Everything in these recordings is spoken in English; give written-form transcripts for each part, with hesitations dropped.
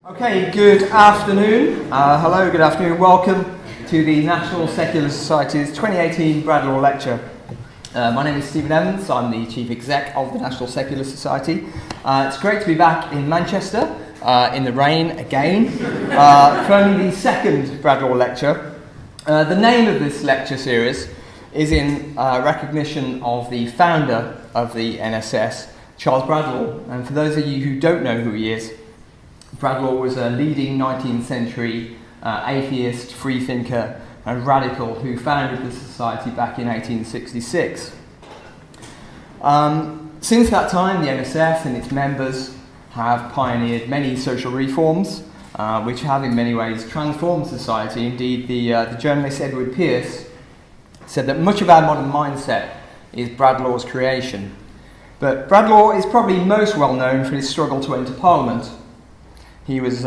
Okay, good afternoon. Hello, good afternoon. Welcome to the National Secular Society's 2018 Bradlaugh Lecture. My name is Stephen Evans. I'm the Chief Exec of the National Secular Society. It's great to be back in Manchester in the rain again for only the second Bradlaugh Lecture. The name of this lecture series is in recognition of the founder of the NSS, Charles Bradlaugh. And for those of you who don't know who he is, Bradlaugh was a leading 19th century atheist, freethinker and radical who founded the society back in 1866. Since that time, the NSS and its members have pioneered many social reforms which have in many ways transformed society. Indeed, the journalist Edward Pearce said that much of our modern mindset is Bradlaugh's creation. But Bradlaugh is probably most well known for his struggle to enter Parliament. He was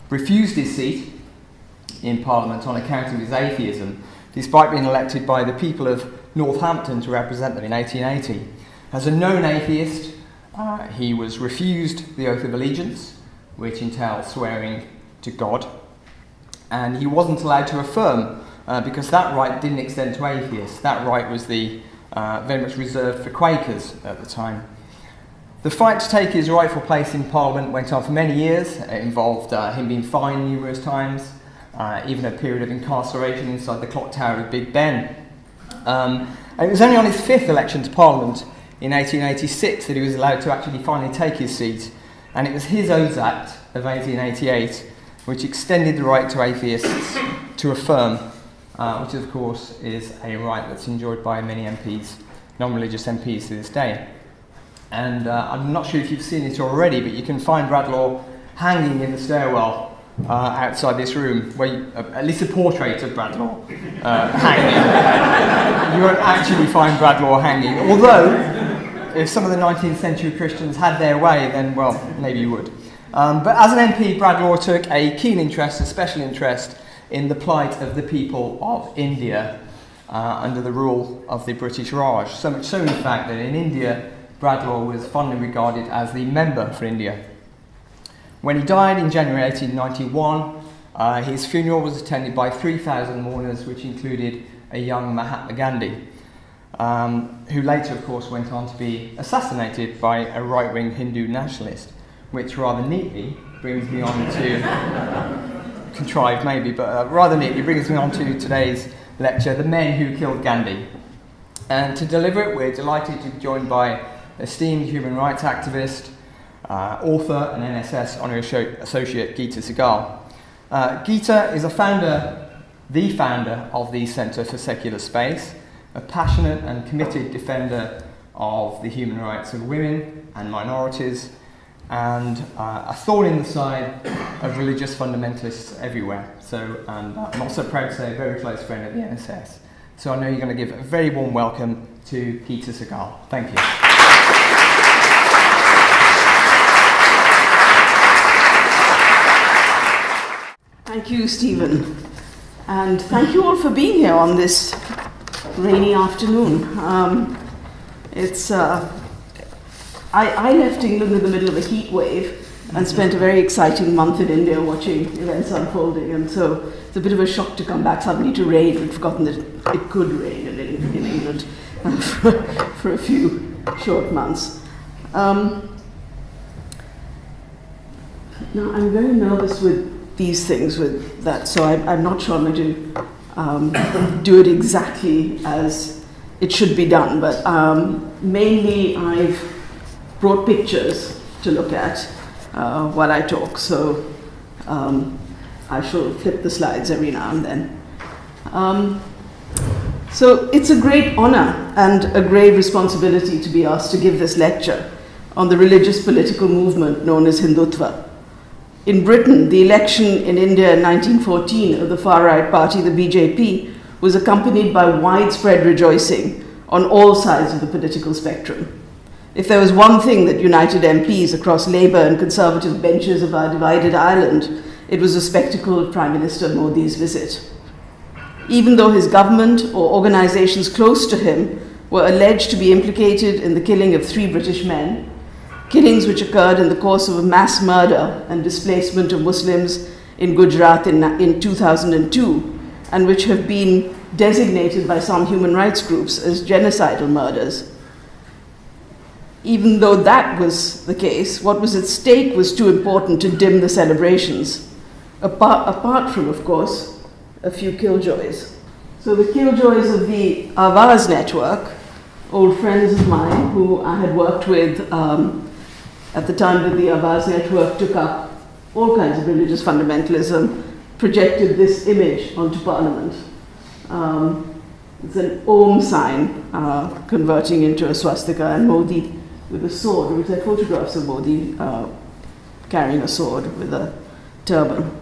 refused his seat in Parliament on account of his atheism, despite being elected by the people of Northampton to represent them in 1880. As a known atheist, he was refused the oath of allegiance, which entails swearing to God, and he wasn't allowed to affirm because that right didn't extend to atheists. That right was very much reserved for Quakers at the time. The fight to take his rightful place in Parliament went on for many years. It involved him being fined numerous times, even a period of incarceration inside the clock tower of Big Ben. And it was only on his fifth election to Parliament in 1886 that he was allowed to actually finally take his seat. And it was his Oaths Act of 1888 which extended the right to atheists to affirm, which of course is a right that's enjoyed by many MPs, non-religious MPs to this day. And I'm not sure if you've seen it already, but you can find Bradlaugh hanging in the stairwell outside this room, where at least a portrait of Bradlaugh hanging. You won't actually find Bradlaugh hanging, although if some of the 19th century Christians had their way, then, well, maybe you would. But as an MP, Bradlaugh took a keen interest, a special interest, in the plight of the people of India under the rule of the British Raj. So much so, in fact, that in India, Bradlaugh was fondly regarded as the member for India. When he died in January 1891, his funeral was attended by 3,000 mourners, which included a young Mahatma Gandhi, who later, of course, went on to be assassinated by a right-wing Hindu nationalist, which rather neatly brings me on to, contrived maybe, but rather neatly brings me on to today's lecture, The Men Who Killed Gandhi. And to deliver it, we're delighted to be joined by esteemed human rights activist, author and NSS Honorary Associate Gita Sahgal. Gita is the founder of the Centre for Secular Space, a passionate and committed defender of the human rights of women and minorities, and a thorn in the side of religious fundamentalists everywhere. So, and I'm also proud to say a very close friend of the NSS. So I know you're going to give a very warm welcome to Gita Sahgal. Thank you. Thank you, Stephen, and thank you all for being here on this rainy afternoon. I left England in the middle of a heat wave and spent a very exciting month in India watching events unfolding, and so it's a bit of a shock to come back suddenly to rain. We'd forgotten that it could rain in England for a few short months. Now, I'm very nervous with these things, with that, so I'm not sure I'm going to do it exactly as it should be done, but mainly I've brought pictures to look at while I talk, so I shall flip the slides every now and then. So it's a great honor and a grave responsibility to be asked to give this lecture on the religious political movement known as Hindutva. In Britain, the election in India in 1914 of the far-right party, the BJP, was accompanied by widespread rejoicing on all sides of the political spectrum. If there was one thing that united MPs across Labour and Conservative benches of our divided island, it was the spectacle of Prime Minister Modi's visit. Even though his government or organisations close to him were alleged to be implicated in the killing of 3 British men, killings which occurred in the course of a mass murder and displacement of Muslims in Gujarat in 2002, and which have been designated by some human rights groups as genocidal murders. Even though that was the case, what was at stake was too important to dim the celebrations, apart from, of course, a few killjoys. So the killjoys of the Avaz network, old friends of mine who I had worked with at the time that the Avaz network took up all kinds of religious fundamentalism, projected this image onto Parliament. It's an Om sign converting into a swastika, and Modi with a sword, which are photographs of Modi carrying a sword with a turban.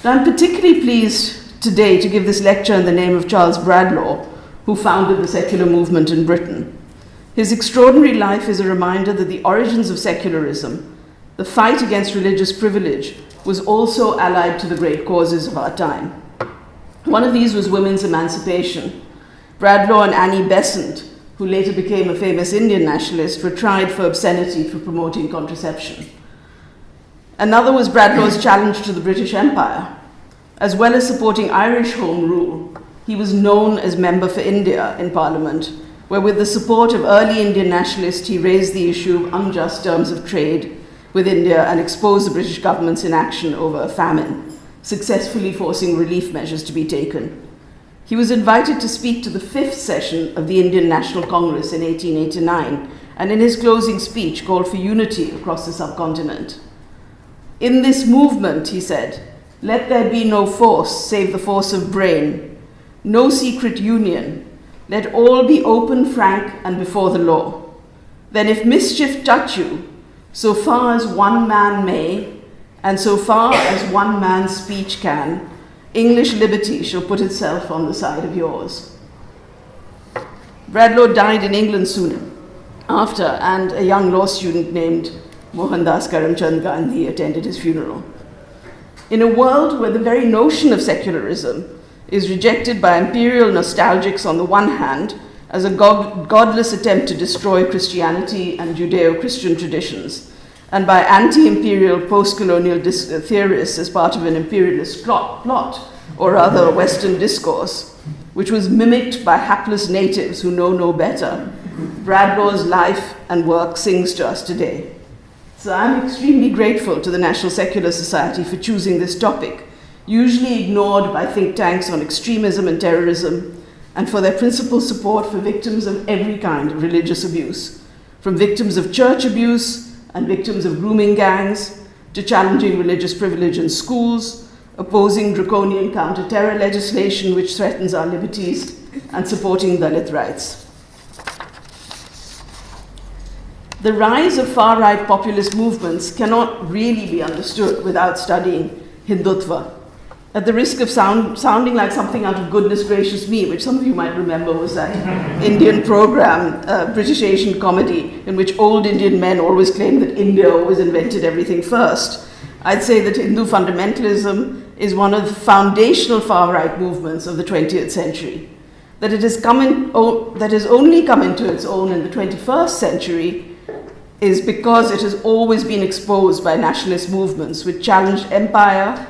Now, I'm particularly pleased today to give this lecture in the name of Charles Bradlaugh, who founded the secular movement in Britain. His extraordinary life is a reminder that the origins of secularism, the fight against religious privilege, was also allied to the great causes of our time. One of these was women's emancipation. Bradlaugh and Annie Besant, who later became a famous Indian nationalist, were tried for obscenity for promoting contraception. Another was Bradlaugh's challenge to the British Empire. As well as supporting Irish Home Rule, he was known as Member for India in Parliament, where with the support of early Indian nationalists, he raised the issue of unjust terms of trade with India and exposed the British government's inaction over a famine, successfully forcing relief measures to be taken. He was invited to speak to the 5th session of the Indian National Congress in 1889, and in his closing speech called for unity across the subcontinent. In this movement, he said, let there be no force save the force of brain, no secret union, let all be open, frank, and before the law. Then if mischief touch you, so far as one man may, and so far as one man's speech can, English liberty shall put itself on the side of yours. Bradlaugh died in England soon after, and a young law student named Mohandas Karamchand Gandhi attended his funeral. In a world where the very notion of secularism is rejected by imperial nostalgics on the one hand as a godless attempt to destroy Christianity and Judeo-Christian traditions, and by anti-imperial post-colonial theorists as part of an imperialist plot, or rather a Western discourse, which was mimicked by hapless natives who know no better, Bradlaugh's life and work sings to us today. So I'm extremely grateful to the National Secular Society for choosing this topic, usually ignored by think tanks on extremism and terrorism, and for their principled support for victims of every kind of religious abuse, from victims of church abuse and victims of grooming gangs, to challenging religious privilege in schools, opposing draconian counter-terror legislation which threatens our liberties, and supporting Dalit rights. The rise of far-right populist movements cannot really be understood without studying Hindutva. At the risk of sounding like something out of Goodness Gracious Me, which some of you might remember was that Indian program, British Asian comedy, in which old Indian men always claimed that India always invented everything first, I'd say that Hindu fundamentalism is one of the foundational far-right movements of the 20th century. That it has only come into its own in the 21st century is because it has always been exposed by nationalist movements which challenged empire,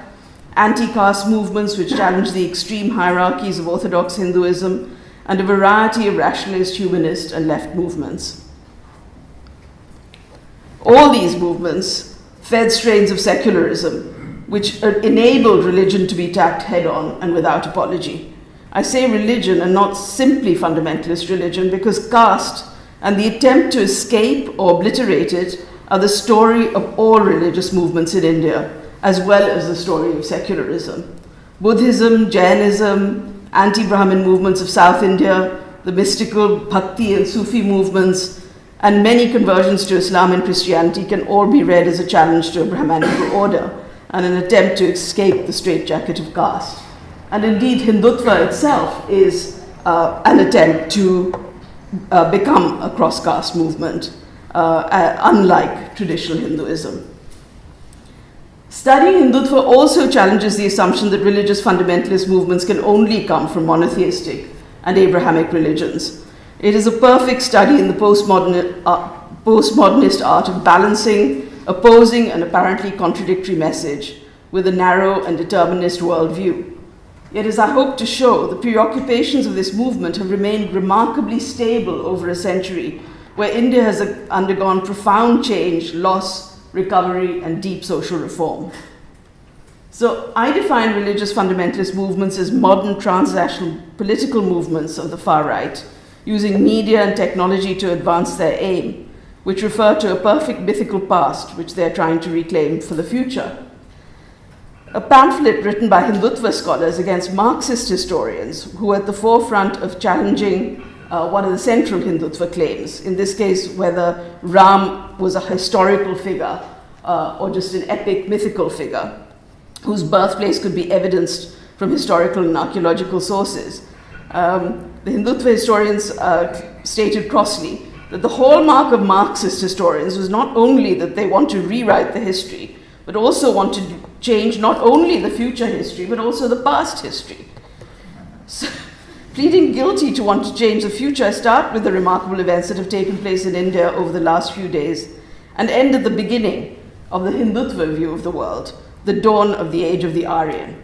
anti-caste movements which challenged the extreme hierarchies of Orthodox Hinduism, and a variety of rationalist, humanist, and left movements. All these movements fed strains of secularism, which enabled religion to be attacked head-on and without apology. I say religion and not simply fundamentalist religion because caste and the attempt to escape or obliterate it are the story of all religious movements in India, as well as the story of secularism. Buddhism, Jainism, anti-Brahmin movements of South India, the mystical Bhakti and Sufi movements, and many conversions to Islam and Christianity can all be read as a challenge to a Brahmanical order and an attempt to escape the straitjacket of caste. And indeed, Hindutva itself is an attempt to become a cross-caste movement, unlike traditional Hinduism. Studying Hindutva also challenges the assumption that religious fundamentalist movements can only come from monotheistic and Abrahamic religions. It is a perfect study in the postmodern postmodernist art of balancing opposing and apparently contradictory message with a narrow and determinist worldview. Yet, as I hope to show, the preoccupations of this movement have remained remarkably stable over a century, where India has undergone profound change, loss, recovery, and deep social reform. So I define religious fundamentalist movements as modern transnational political movements of the far right, using media and technology to advance their aim, which refer to a perfect mythical past which they are trying to reclaim for the future. A pamphlet written by Hindutva scholars against Marxist historians who are at the forefront of challenging one of the central Hindutva claims, in this case whether Ram was a historical figure or just an epic mythical figure whose birthplace could be evidenced from historical and archaeological sources. The Hindutva historians stated crossly that the hallmark of Marxist historians was not only that they want to rewrite the history, but also want to change not only the future history, but also the past history. So, pleading guilty to want to change the future, I start with the remarkable events that have taken place in India over the last few days and end at the beginning of the Hindutva view of the world, the dawn of the age of the Aryan.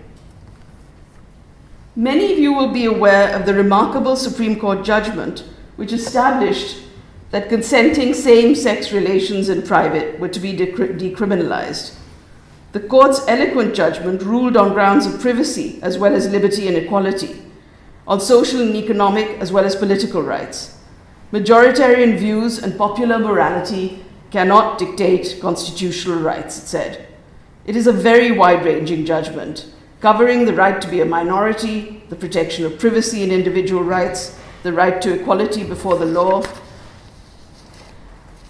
Many of you will be aware of the remarkable Supreme Court judgment which established that consenting same-sex relations in private were to be decriminalized. The court's eloquent judgment ruled on grounds of privacy as well as liberty and equality, on social and economic as well as political rights. Majoritarian views and popular morality cannot dictate constitutional rights, it said. It is a very wide-ranging judgment, covering the right to be a minority, the protection of privacy and individual rights, the right to equality before the law.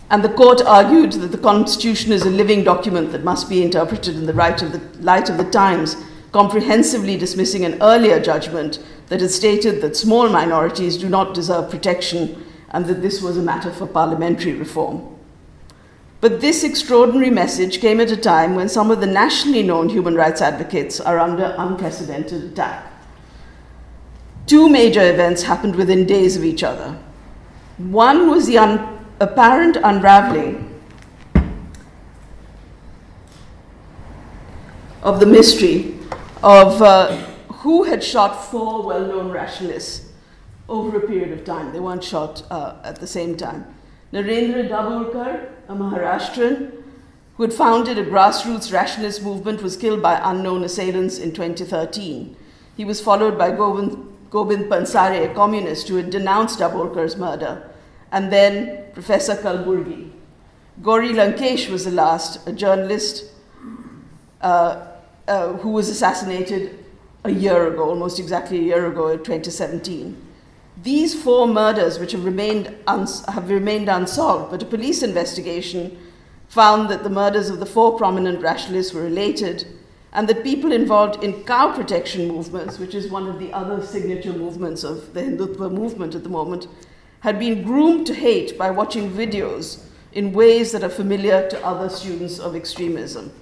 And the court argued that the Constitution is a living document that must be interpreted in the light of the times, comprehensively dismissing an earlier judgment that had stated that small minorities do not deserve protection and that this was a matter for parliamentary reform. But this extraordinary message came at a time when some of the nationally known human rights advocates are under unprecedented attack. Two major events happened within days of each other. One was the apparent unraveling of the mystery of who had shot four well-known rationalists over a period of time. They weren't shot at the same time. Narendra Dabholkar, a Maharashtrian who had founded a grassroots rationalist movement, was killed by unknown assailants in 2013. He was followed by Gobind Pansare, a communist who had denounced Dabholkar's murder, and then Professor Kalburgi. Gauri Lankesh was the last, a journalist who was assassinated a year ago, almost exactly a year ago, in 2017. These four murders, which have remained unsolved, but a police investigation found that the murders of the four prominent rationalists were related, and that people involved in cow protection movements, which is one of the other signature movements of the Hindutva movement at the moment, had been groomed to hate by watching videos in ways that are familiar to other students of extremism.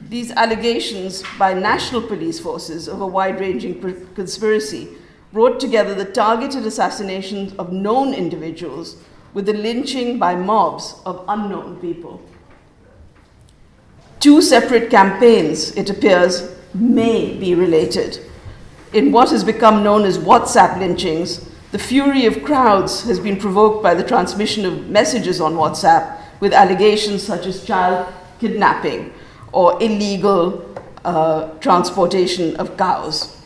These allegations by national police forces of a wide-ranging conspiracy brought together the targeted assassinations of known individuals with the lynching by mobs of unknown people. Two separate campaigns, it appears, may be related. In what has become known as WhatsApp lynchings, the fury of crowds has been provoked by the transmission of messages on WhatsApp with allegations such as child kidnapping or illegal transportation of cows.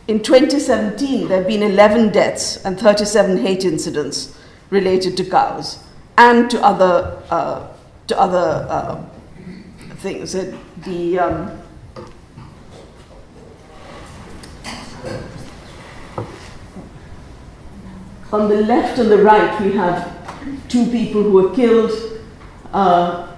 In 2017, there have been 11 deaths and 37 hate incidents related to cows and to other things. On the left and the right, we have two people who were killed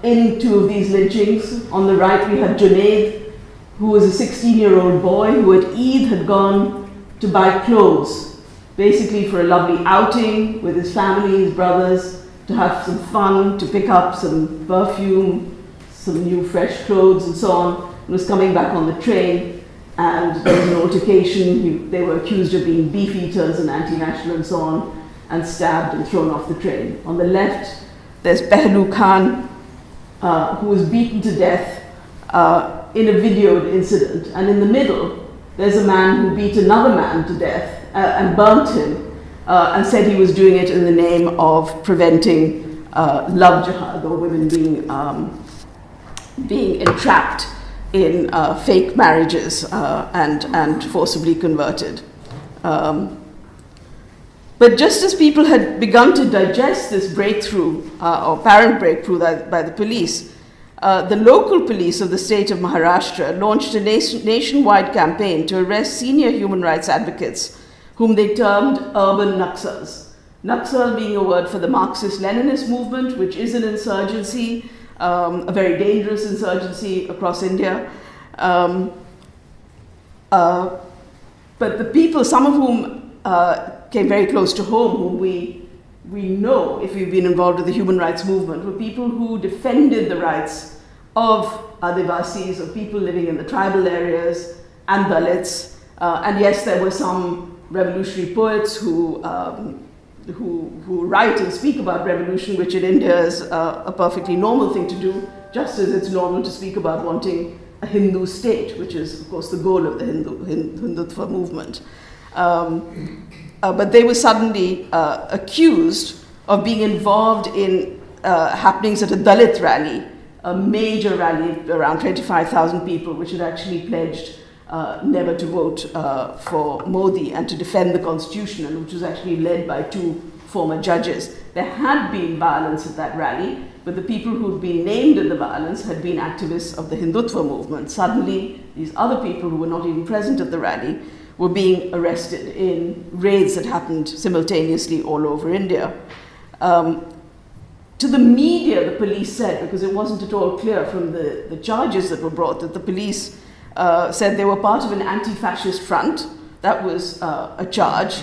in two of these lynchings. On the right, we have Junaid, who was a 16-year-old boy who at Eid had gone to buy clothes, basically for a lovely outing with his family, his brothers, to have some fun, to pick up some perfume, some new fresh clothes and so on, and was coming back on the train, and there was an altercation. They were accused of being beef eaters and anti-national and so on, and stabbed and thrown off the train. On the left, there's Pehlu Khan, who was beaten to death in a videoed incident. And in the middle, there's a man who beat another man to death and burnt him and said he was doing it in the name of preventing love jihad, or women being entrapped in fake marriages and forcibly converted. But just as people had begun to digest this breakthrough, or apparent breakthrough by the police, the local police of the state of Maharashtra launched a nationwide campaign to arrest senior human rights advocates, whom they termed urban Naxals. Naxal being a word for the Marxist-Leninist movement, which is an insurgency, a very dangerous insurgency across India. But the people, some of whom came very close to home, whom we know, if we've been involved with the human rights movement, were people who defended the rights of Adivasis, of people living in the tribal areas, and Dalits. And yes, there were some revolutionary poets who write and speak about revolution, which in India is a perfectly normal thing to do, just as it's normal to speak about wanting a Hindu state, which is, of course, the goal of the Hindutva movement. But they were suddenly accused of being involved in happenings at a Dalit rally, a major rally, around 25,000 people, which had actually pledged never to vote for Modi and to defend the constitution, and which was actually led by two former judges. There had been violence at that rally, but the people who'd been named in the violence had been activists of the Hindutva movement. Suddenly, these other people who were not even present at the rally were being arrested in raids that happened simultaneously all over India. To the media, the police said, because it wasn't at all clear from the charges that were brought, that the police said they were part of an anti-fascist front. That was a charge.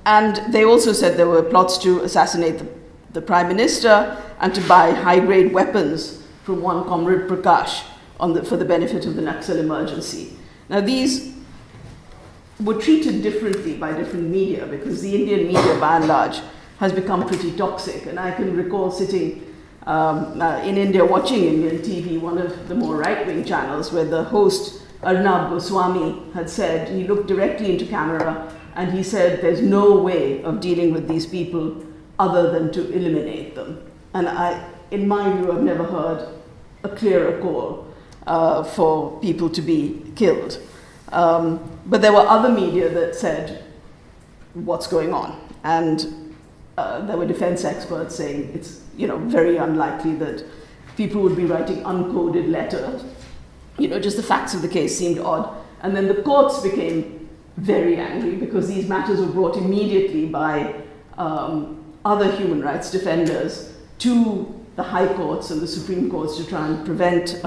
And they also said there were plots to assassinate the prime minister and to buy high-grade weapons from one comrade Prakash for the benefit of the Naxal emergency. Now, these were treated differently by different media, because the Indian media, by and large, has become pretty toxic. And I can recall sitting in India watching Indian TV, one of the more right-wing channels, where the host, Arnab Goswami, had said, he looked directly into camera and he said, there's no way of dealing with these people other than to eliminate them. And in my view, I've never heard a clearer call for people to be killed. But there were other media that said, what's going on? And there were defense experts saying it's very unlikely that people would be writing uncoded letters. Just the facts of the case seemed odd. And then the courts became very angry, because these matters were brought immediately by other human rights defenders to the high courts and the Supreme Courts to try and prevent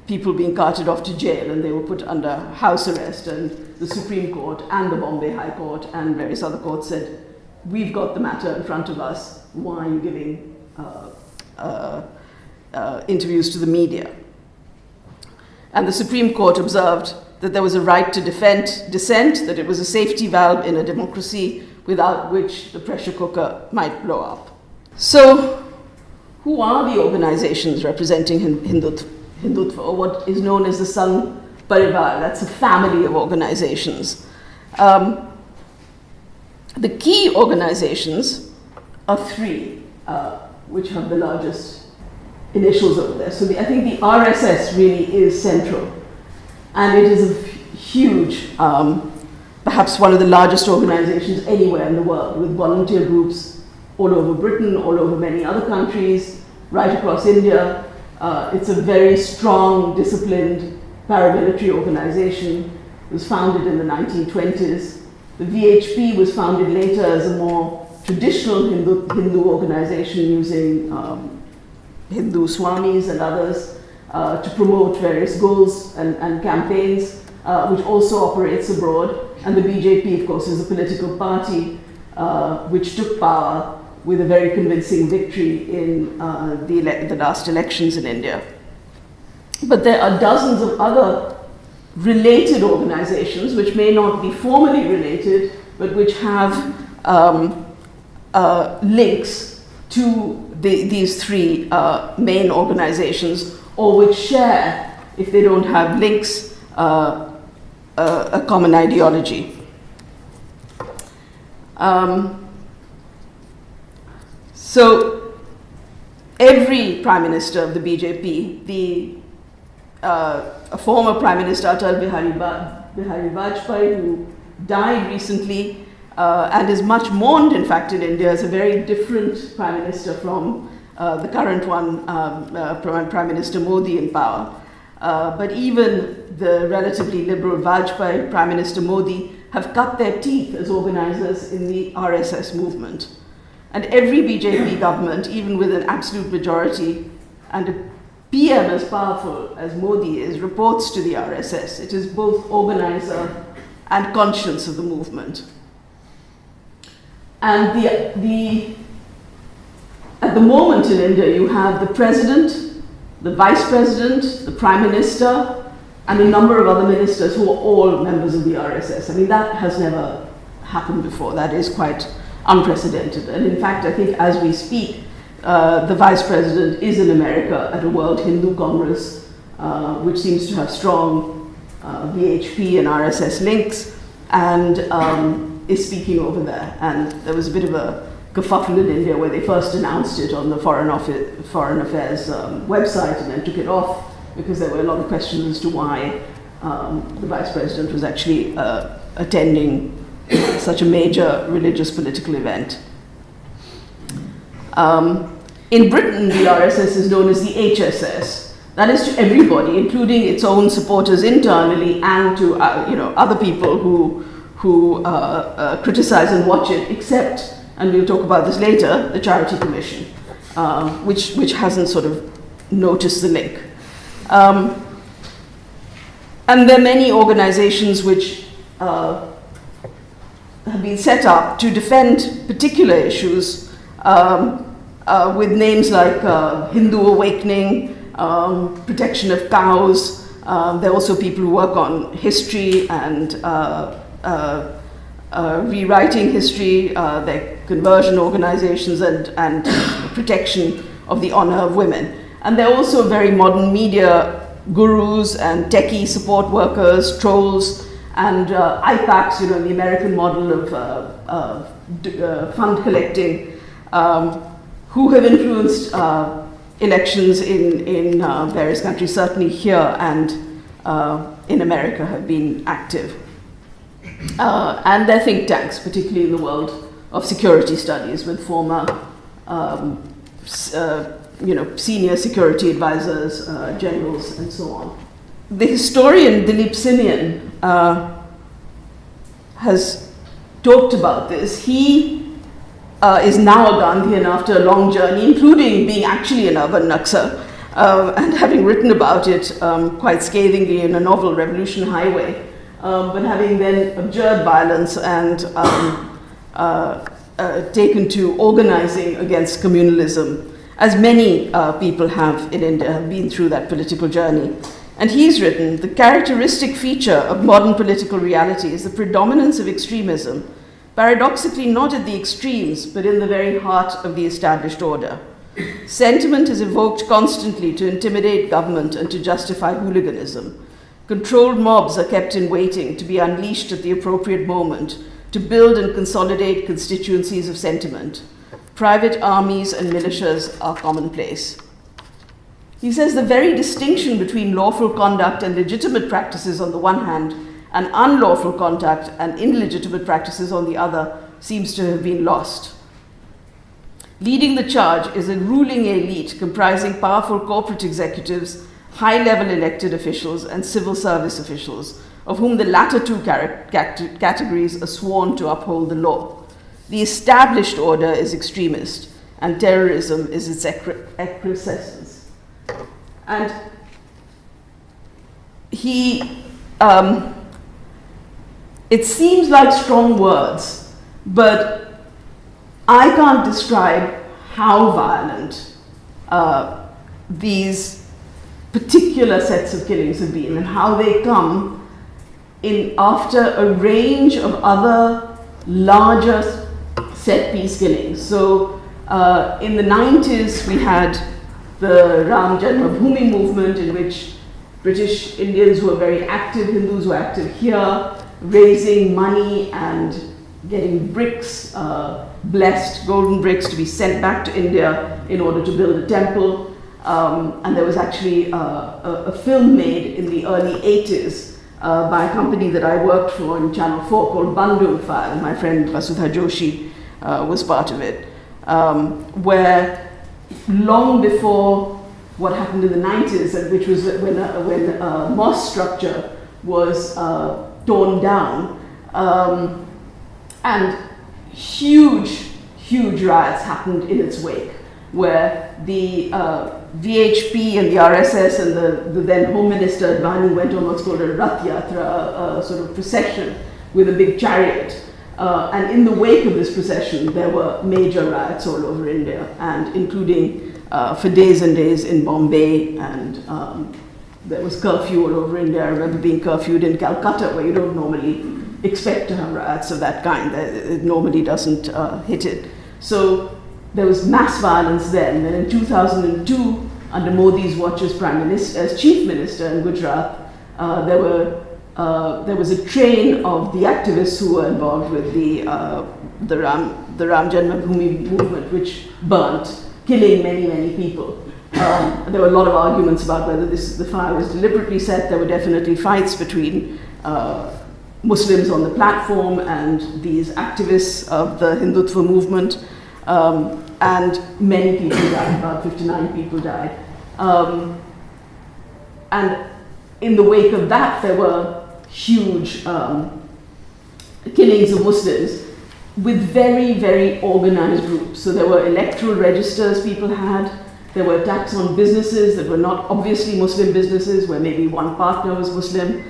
people being carted off to jail, and they were put under house arrest. And the Supreme Court and the Bombay High Court and various other courts said, we've got the matter in front of us, why are you giving interviews to the media? And the Supreme Court observed that there was a right to dissent, that it was a safety valve in a democracy without which the pressure cooker might blow up. So, who are the organizations representing Hindutva, or what is known as the Sangh Parivar? That's a family of organizations. The key organizations are three, which have the largest initials over there. So I think the RSS really is central. And it is a huge, perhaps one of the largest organizations anywhere in the world, with volunteer groups all over Britain, all over many other countries, right across India. It's a very strong, disciplined paramilitary organization. It was founded in the 1920s. The VHP was founded later as a more traditional Hindu organization using Hindu swamis and others to promote various goals and campaigns, which also operates abroad. And the BJP, of course, is a political party which took power with a very convincing victory in the last elections in India. But there are dozens of other related organizations which may not be formally related, but which have links to these three main organizations, or which share, if they don't have links, a common ideology. So every Prime Minister of the BJP, a former Prime Minister, Atal Bihari Vajpayee, who died recently and is much mourned, in fact, in India, as a very different Prime Minister from the current one, Prime Minister Modi in power. But even the relatively liberal Vajpayee, Prime Minister Modi, have cut their teeth as organizers in the RSS movement. And every BJP government, even with an absolute majority and a PM as powerful as Modi is, reports to the RSS. It is both organizer and conscience of the movement. And at the moment in India, you have the president, the vice president, the prime minister, and a number of other ministers who are all members of the RSS. I mean, that has never happened before. That is quite unprecedented. And in fact, I think as we speak, the vice president is in America at a World Hindu Congress, which seems to have strong VHP and RSS links, and is speaking over there. And there was a bit of a kerfuffle in India where they first announced it on the Foreign Affairs website and then took it off because there were a lot of questions as to why the vice president was actually attending such a major religious political event. In Britain, the RSS is known as the HSS. That is to everybody, including its own supporters internally and to other people who criticize and watch it, except, and we'll talk about this later, the Charity Commission, which hasn't sort of noticed the link. And there are many organizations which have been set up to defend particular issues with names like Hindu Awakening, protection of cows. There are also people who work on history and rewriting history, their conversion organizations and protection of the honor of women. And there are also very modern media gurus and techie support workers, trolls, and IPACs, the American model of fund collecting, who have influenced elections in various countries, certainly here and in America have been active. And their think tanks, particularly in the world of security studies, with former senior security advisors, generals, and so on. The historian Dilip Simian has talked about this. He is now a Gandhian after a long journey, including being actually an urban Naxal, and having written about it quite scathingly in a novel, Revolution Highway, but having then abjured violence and taken to organizing against communalism, as many people have in India, have been through that political journey. And he's written, the characteristic feature of modern political reality is the predominance of extremism, paradoxically not at the extremes, but in the very heart of the established order. Sentiment is evoked constantly to intimidate government and to justify hooliganism. Controlled mobs are kept in waiting to be unleashed at the appropriate moment to build and consolidate constituencies of sentiment. Private armies and militias are commonplace. He says the very distinction between lawful conduct and legitimate practices on the one hand, and unlawful conduct and illegitimate practices on the other, seems to have been lost. Leading the charge is a ruling elite comprising powerful corporate executives, high-level elected officials, and civil service officials, of whom the latter two categories are sworn to uphold the law. The established order is extremist, and terrorism is its excrescence. And it seems like strong words, but I can't describe how violent these particular sets of killings have been and how they come in after a range of other larger set piece killings. So in the 90s, we had the Ram Janmabhoomi movement, in which British Indians who were very active, Hindus who were active here, raising money and getting bricks, blessed golden bricks, to be sent back to India in order to build a temple. And there was actually a film made in the early 80s by a company that I worked for in Channel 4 called Bandung File. My friend Vasudha Joshi was part of it, where long before what happened in the 90s, and which was when a mosque structure was torn down, and huge riots happened in its wake, where the VHP and the RSS and the then Home Minister Advani went on what's called a Rath Yatra, a sort of procession with a big chariot. And in the wake of this procession, there were major riots all over India, and including for days and days in Bombay, and there was curfew all over India. I remember being curfewed in Calcutta, where you don't normally expect to have riots of that kind. It normally doesn't hit it. So there was mass violence then. And in 2002, under Modi's watch as Chief Minister in Gujarat, there was a train of the activists who were involved with the Ram Janmabhoomi movement, which burnt, killing many people. There were a lot of arguments about whether the fire was deliberately set. There were definitely fights between Muslims on the platform and these activists of the Hindutva movement, and many people died. About 59 people died. And in the wake of that, there were huge killings of Muslims with very organized groups. So there were electoral registers people had. There were attacks on businesses that were not obviously Muslim businesses, where maybe one partner was Muslim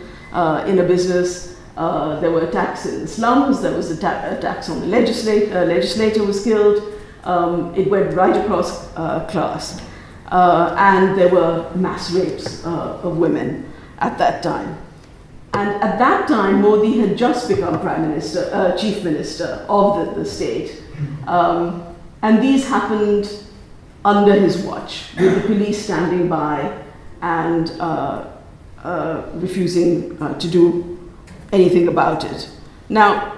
in a business. There were attacks in the slums. There was attacks on the legislator was killed. It went right across class. And there were mass rapes of women at that time. And at that time, Modi had just become Chief Minister of the state. And these happened under his watch, with the police standing by and refusing to do anything about it. Now,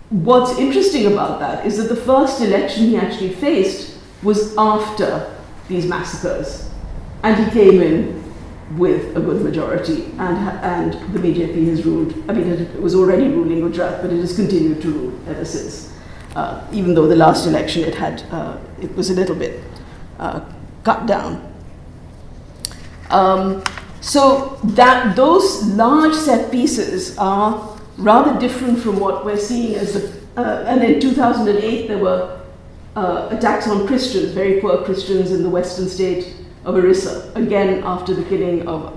what's interesting about that is that the first election he actually faced was after these massacres, and he came in with a good majority, and the BJP has ruled. I mean, it was already ruling Gujarat, but it has continued to rule ever since. Even though the last election it was a little bit cut down. So that those large set pieces are rather different from what we're seeing as and in 2008 there were attacks on Christians, very poor Christians in the western state of Orissa, again after the killing of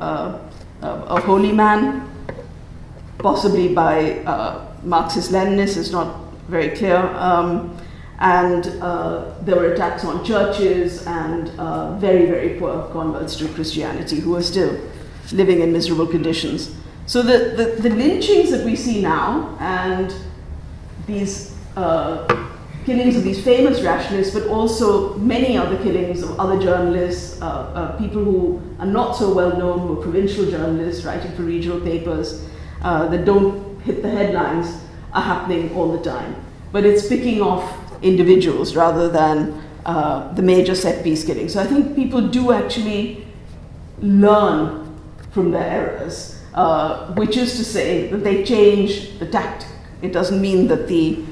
a holy man, possibly by Marxist-Leninists, it's not very clear. And there were attacks on churches and very poor converts to Christianity who are still living in miserable conditions. So the lynchings that we see now, and these killings of these famous rationalists, but also many other killings of other journalists, people who are not so well known, who are provincial journalists writing for regional papers, that don't hit the headlines, are happening all the time. But it's picking off individuals rather than the major set piece killings. So I think people do actually learn from their errors, which is to say that they change the tactic. It doesn't mean that the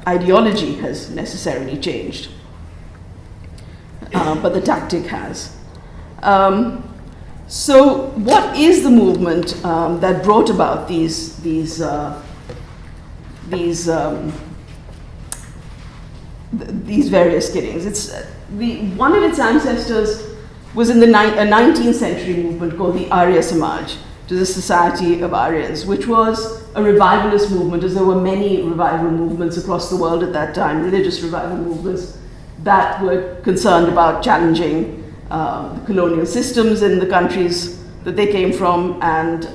ideology has necessarily changed, but the tactic has. So what is the movement that brought about these various killings? It's one of its ancestors was in the 19th century movement called the Arya Samaj, to the Society of Aryans, which was a revivalist movement, as there were many revival movements across the world at that time, religious revival movements that were concerned about challenging the colonial systems in the countries that they came from, and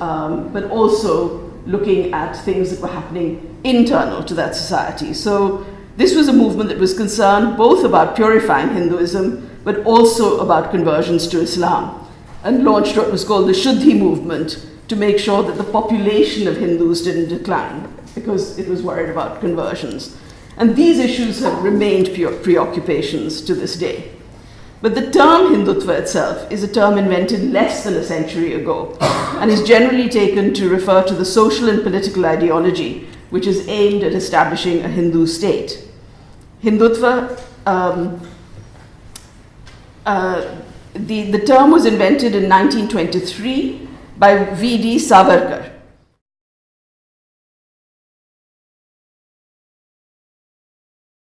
but also looking at things that were happening internal to that society. So this was a movement that was concerned both about purifying Hinduism, but also about conversions to Islam, and launched what was called the Shuddhi movement to make sure that the population of Hindus didn't decline, because it was worried about conversions. And these issues have remained preoccupations to this day. But the term Hindutva itself is a term invented less than a century ago, and is generally taken to refer to the social and political ideology which is aimed at establishing a Hindu state. Hindutva, the term was invented in 1923 by V.D. Savarkar,